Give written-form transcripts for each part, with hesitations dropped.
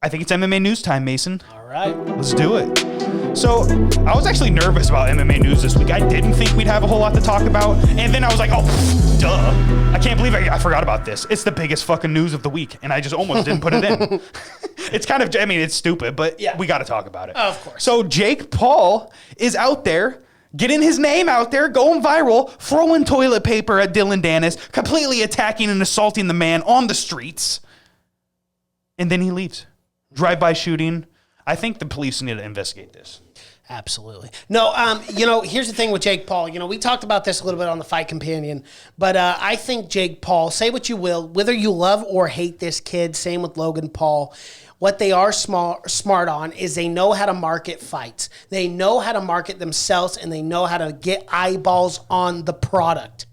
I think it's MMA news time, Mason. All right. Let's do it. So I was actually nervous about MMA news this week. I didn't think we'd have a whole lot to talk about. And then I was like, oh, duh. I can't believe I forgot about this. It's the biggest fucking news of the week. And I just almost didn't put it in. It's kind of, I mean, it's stupid, but we got to talk about it. Of course. So Jake Paul is out there, getting his name out there, going viral, throwing toilet paper at Dillon Danis, completely attacking and assaulting the man on the streets. And then he leaves. Drive-by shooting. I think the police need to investigate this. Absolutely. No, here's the thing with Jake Paul. We talked about this a little bit on the Fight Companion, but I think Jake Paul, say what you will, whether you love or hate this kid, same with Logan Paul, what they are smart on is they know how to market fights. They know how to market themselves, and they know how to get eyeballs on the product.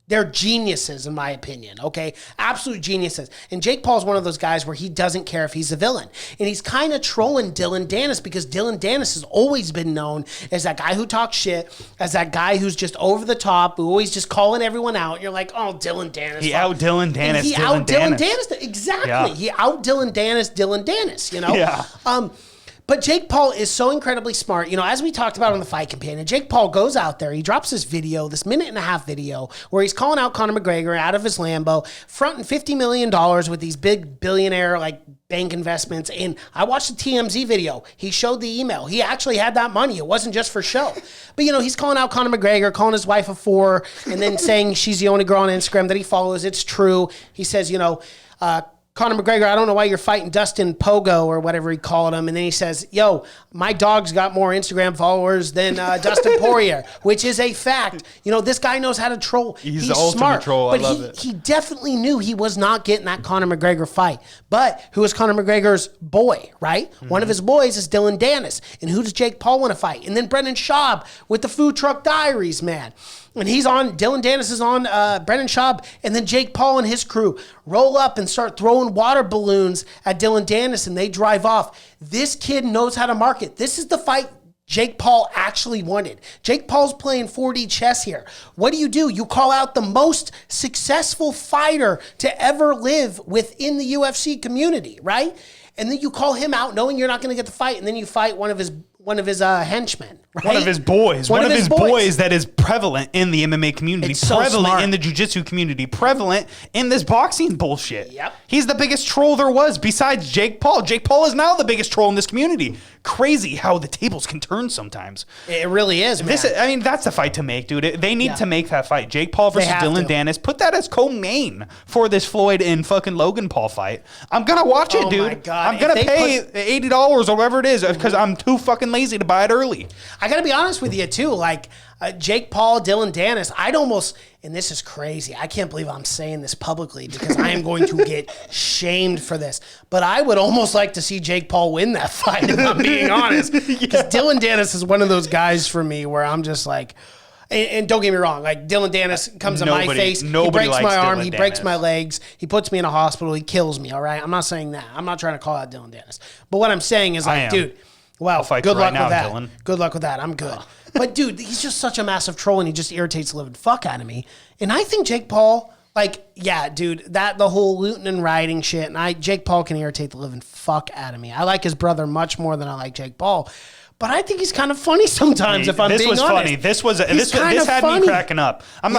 They're geniuses, in my opinion, okay? Absolute geniuses. And Jake Paul's one of those guys where he doesn't care if he's a villain. And he's kind of trolling Dillon Danis because Dillon Danis has always been known as that guy who talks shit, as that guy who's just over the top, who always just calling everyone out. You're like, oh, Dillon Danis. He out Dillon Danis. He out Dillon Danis. Exactly. Yeah. He out Dillon Danis, Yeah. But Jake Paul is so incredibly smart. As we talked about on the Fight Companion, Jake Paul goes out there, he drops this video, this 1.5-minute video, where he's calling out Conor McGregor out of his Lambo, fronting $50 million with these big billionaire, bank investments. And I watched the TMZ video. He showed the email. He actually had that money. It wasn't just for show. But, he's calling out Conor McGregor, calling his wife a whore, and then saying she's the only girl on Instagram that he follows. It's true. He says, Conor McGregor, I don't know why you're fighting Dustin Pogo or whatever he called him. And then he says, yo, my dog's got more Instagram followers than Dustin Poirier, which is a fact. This guy knows how to troll. He's the ultimate smart, troll. But I love it. He definitely knew he was not getting that Conor McGregor fight. But who is Conor McGregor's boy, right? Mm-hmm. One of his boys is Dillon Danis. And who does Jake Paul want to fight? And then Brendan Schaub with the Food Truck Diaries, man. And he's on, Dillon Danis is on Brendan Schaub, and then Jake Paul and his crew roll up and start throwing water balloons at Dillon Danis, and they drive off. This kid knows how to market. This is the fight Jake Paul actually wanted. Jake Paul's playing 4D chess here. What do? You call out the most successful fighter to ever live within the UFC community, right? And then you call him out knowing you're not going to get the fight, and then you fight one of his henchmen. Right? One of his boys. One of his boys that is prevalent in the MMA community, it's prevalent in the jiu-jitsu community, prevalent in this boxing bullshit. Yep. He's the biggest troll there was besides Jake Paul. Jake Paul is now the biggest troll in this community. Crazy how the tables can turn sometimes. It really is, man. That's the fight to make, dude. They need to make that fight. Jake Paul versus Dillon Danis. Put that as co-main for this Floyd and fucking Logan Paul fight. I'm going to watch it, dude. My God. I'm going to pay $80 or whatever it is because I'm too fucking lazy to buy it early. I got to be honest with you, too. Jake Paul, Dillon Danis, I'd almost, and this is crazy, I can't believe I'm saying this publicly because I am going to get shamed for this, but I would almost like to see Jake Paul win that fight, if I'm being honest. Because Dillon Danis is one of those guys for me where I'm just like, and don't get me wrong, Dillon Danis comes in my face, he breaks my arm, he breaks my legs, he puts me in a hospital, he kills me, all right? I'm not saying that. I'm not trying to call out Dillon Danis. But what I'm saying is dude, well, good luck with that. Dylan. Good luck with that. I'm good. But, dude, he's just such a massive troll, and he just irritates the living fuck out of me. And I think Jake Paul, dude, the whole looting and rioting shit, and Jake Paul can irritate the living fuck out of me. I like his brother much more than I like Jake Paul. But I think he's kind of funny sometimes, if I'm being honest. This was funny. This had me cracking up. I'm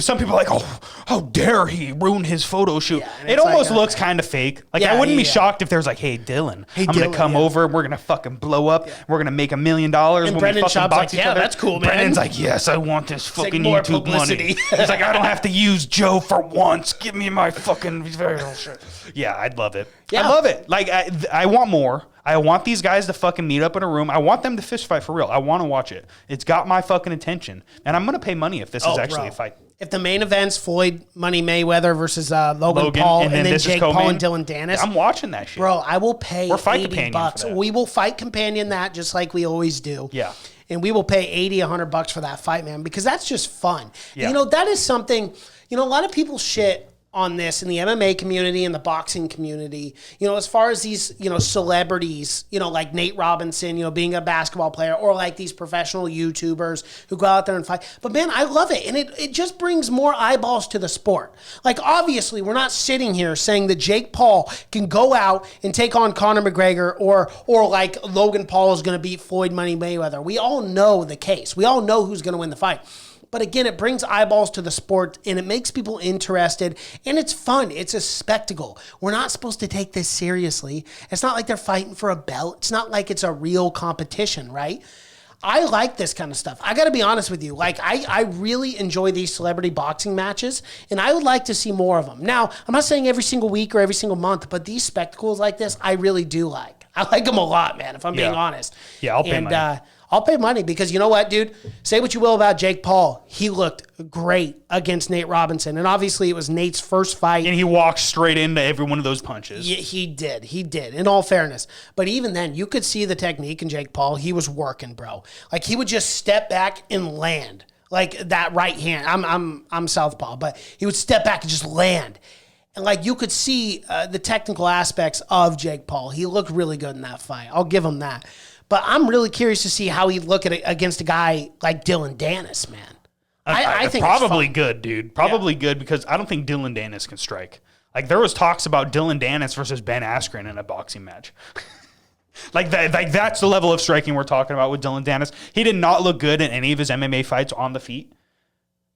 some people are like, oh, how dare he ruin his photo shoot. Yeah, it almost looks kind of fake. I wouldn't be shocked if there's hey, Dylan, I'm going to come over and we're going to fucking blow up. Yeah. We're going to make $1 million. And Brendan Schaub's like, yeah, that's cool, man. Brendan's like, yes, I want this fucking YouTube money. He's like, I don't have to use Joe for once. Give me my fucking shit. Yeah, I'd love it. Yeah. I love it. I want more. I want these guys to fucking meet up in a room. I want them to fist fight for real. I want to watch it. It's got my fucking attention. And I'm going to pay money if this is actually a fight. If the main event's Floyd Money Mayweather versus Logan Paul and then Jake Paul and Dillon Danis. I'm watching that shit. Bro, I will pay $80. We will fight companion that just like we always do. Yeah. And we will pay $80, $100 for that fight, man, because that's just fun. Yeah. That is something, a lot of people shit on this in the MMA community and the boxing community, as far as these, celebrities, like Nate Robinson, being a basketball player, or like these professional YouTubers who go out there and fight. But man, I love it. And it just brings more eyeballs to the sport. Like, obviously, we're not sitting here saying that Jake Paul can go out and take on Conor McGregor or like Logan Paul is going to beat Floyd Money Mayweather. We all know the case. We all know who's going to win the fight. But again, it brings eyeballs to the sport and it makes people interested and it's fun. It's a spectacle. We're not supposed to take this seriously. It's not like they're fighting for a belt. It's not like it's a real competition, right? I like this kind of stuff. I got to be honest with you. Like, I really enjoy these celebrity boxing matches and I would like to see more of them. Now, I'm not saying every single week or every single month, but these spectacles like this, I really do like. I like them a lot, man, if I'm being honest. Yeah, I'll pay money. I'll pay money because you know what, dude? Say what you will about Jake Paul. He looked great against Nate Robinson. And obviously it was Nate's first fight. And he walked straight into every one of those punches. Yeah, he did, in all fairness. But even then, you could see the technique in Jake Paul. He was working, bro. Like, he would just step back and land. Like, that right hand. I'm southpaw, but he would step back and just land. And, like, you could see the technical aspects of Jake Paul. He looked really good in that fight. I'll give him that. But I'm really curious to see how he'd look at it against a guy like Dillon Danis, man. I think probably good, dude. Probably good because I don't think Dillon Danis can strike. Like, there was talks about Dillon Danis versus Ben Askren in a boxing match. Like that's the level of striking we're talking about with Dillon Danis. He did not look good in any of his MMA fights on the feet.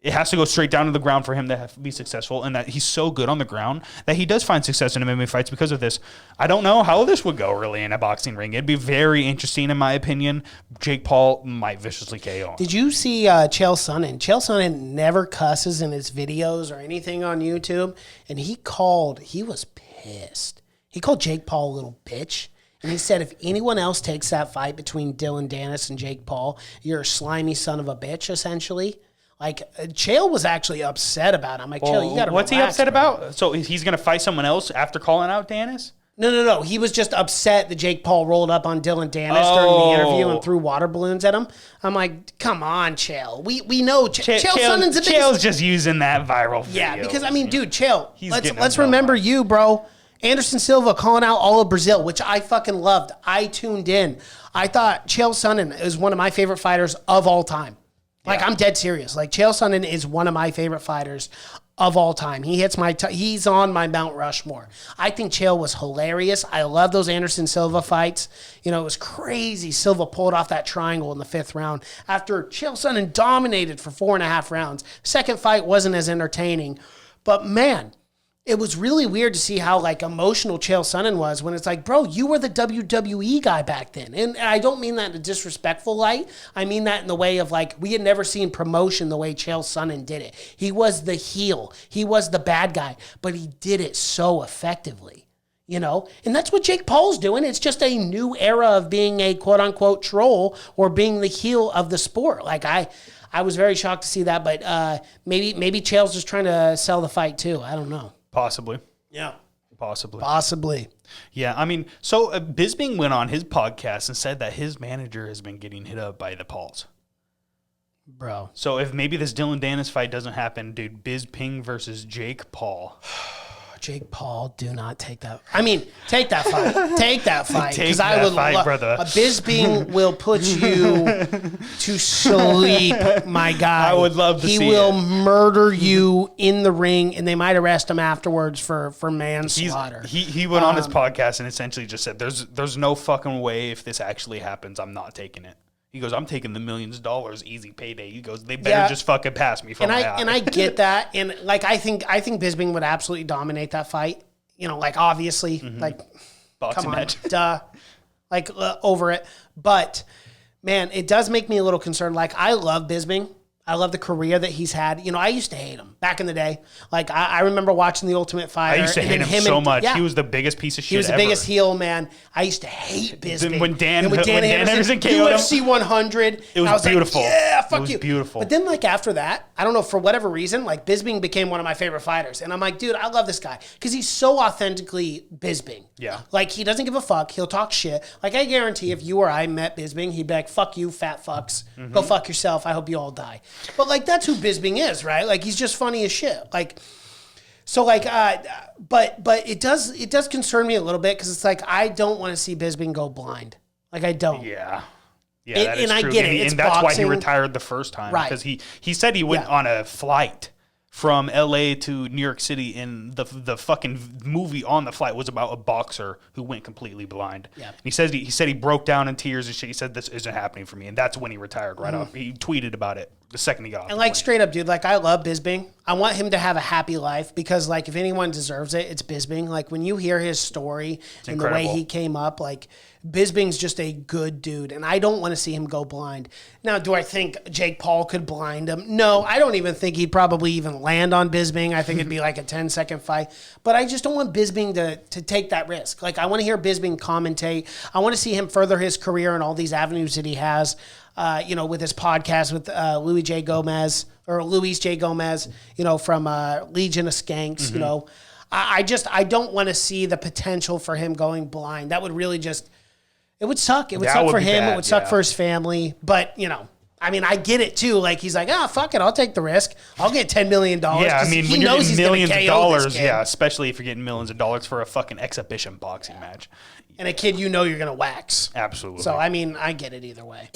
It has to go straight down to the ground for him to be successful, and that he's so good on the ground that he does find success in MMA fights because of this. I don't know how this would go really in a boxing ring. It'd be very interesting, in my opinion. Jake Paul might viciously KO him. Did you see Chael Sonnen? Chael Sonnen never cusses in his videos or anything on YouTube, and he was pissed. He called Jake Paul a little bitch. And he said, if anyone else takes that fight between Dillon Danis and Jake Paul, you're a slimy son of a bitch, essentially. Like, Chael was actually upset about it. I'm like, Chael, you got to What's he upset about? So he's going to fight someone else after calling out Danis? No. He was just upset that Jake Paul rolled up on Dillon Danis during the interview and threw water balloons at him. I'm like, come on, Chael. We know Chael Sonnen's a big... Chael's just using that viral video. Yeah, because, I mean, dude, Chael, let's remember you, bro. Anderson Silva calling out all of Brazil, which I fucking loved. I tuned in. I thought Chael Sonnen is one of my favorite fighters of all time. Like, I'm dead serious. Like, Chael Sonnen is one of my favorite fighters of all time. He hits he's on my Mount Rushmore. I think Chael was hilarious. I love those Anderson Silva fights. It was crazy. Silva pulled off that triangle in the 5th round after Chael Sonnen dominated for 4.5 rounds. Second fight wasn't as entertaining. But, man, it was really weird to see how, like, emotional Chael Sonnen was when it's like, bro, you were the WWE guy back then. And I don't mean that in a disrespectful light. I mean that in the way of, like, we had never seen promotion the way Chael Sonnen did it. He was the heel. He was the bad guy. But he did it so effectively, And that's what Jake Paul's doing. It's just a new era of being a quote-unquote troll or being the heel of the sport. Like, I was very shocked to see that. But maybe Chael's just trying to sell the fight, too. I don't know. Possibly. Yeah. Possibly. Yeah, I mean, so Bisping went on his podcast and said that his manager has been getting hit up by the Pauls. Bro. So if maybe this Dillon Danis fight doesn't happen, dude, Bisping versus Jake Paul. Jake Paul, do not take that. I mean, take that fight. Take that fight. Take that fight, brother. Bisping will put you to sleep, my guy. I would love to see it. He will murder you in the ring, and they might arrest him afterwards for manslaughter. He went on his podcast and essentially just said, there's no fucking way if this actually happens, I'm not taking it. He goes, I'm taking the millions of dollars, easy payday. He goes, they better just fucking pass me for my eye. And I get that. And like, I think Bisping would absolutely dominate that fight. Like, obviously, like, boxing come on, match. Duh, like, over it. But man, it does make me a little concerned. Like, I love Bisping. I love the career that he's had. I used to hate him back in the day. Like, I remember watching The Ultimate Fighter. I used to hate him so much. Yeah. He was the biggest piece of shit ever. He was the biggest heel, man. I used to hate Bisping. When Dan Henderson came out, UFC 100. It was beautiful. Like, yeah, fuck you. It was beautiful. But then, like, after that, I don't know, for whatever reason, like, Bisping became one of my favorite fighters. And I'm like, dude, I love this guy. Because he's so authentically Bisping. Yeah. Like, he doesn't give a fuck. He'll talk shit. Like, I guarantee if you or I met Bisping, he'd be like, fuck you, fat fucks. Go fuck yourself. I hope you all die. But, like, that's who Bisping is, right? Like, he's just funny as shit. Like, So like, but it does concern me a little bit because it's like I don't want to see Bisping go blind. Like I don't. Yeah. Yeah, And- that is and I true. get it. It's that's why he boxing. retired the first time. Right. Because he said he went on a flight from LA to New York City, and the fucking movie on the flight was about a boxer who went completely blind. Yeah. And he said he broke down in tears and shit. He said this isn't happening for me, and that's when he retired right off. He tweeted about it the second he got off. And the like plane. straight up, dude, like I love Bisping. I want him to have a happy life because like if anyone deserves it, it's Bisping. Like when you hear his story and the way incredible. he came up, like Bisping's just a good dude, and I don't want to see him go blind. Now, do I think Jake Paul could blind him? No, I don't even think he'd probably even land on Bisping. I think it'd be like a 10-second fight. But I just don't want Bisping to take that risk. Like I want to hear Bisping commentate. I want to see him further his career in all these avenues that he has. With his podcast with Luis J. Gomez, from Legion of Skanks, I don't want to see the potential for him going blind. That would really it would suck. It would suck for him. It would suck for his family. But, I get it too. Like he's like, fuck it. I'll take the risk. I'll get $10 million. Yeah, I mean, he when you're knows getting he's millions of KO dollars, this kid. yeah, especially if you're getting millions of dollars for a fucking exhibition boxing match. And a kid you're going to wax. Absolutely. So, I get it either way.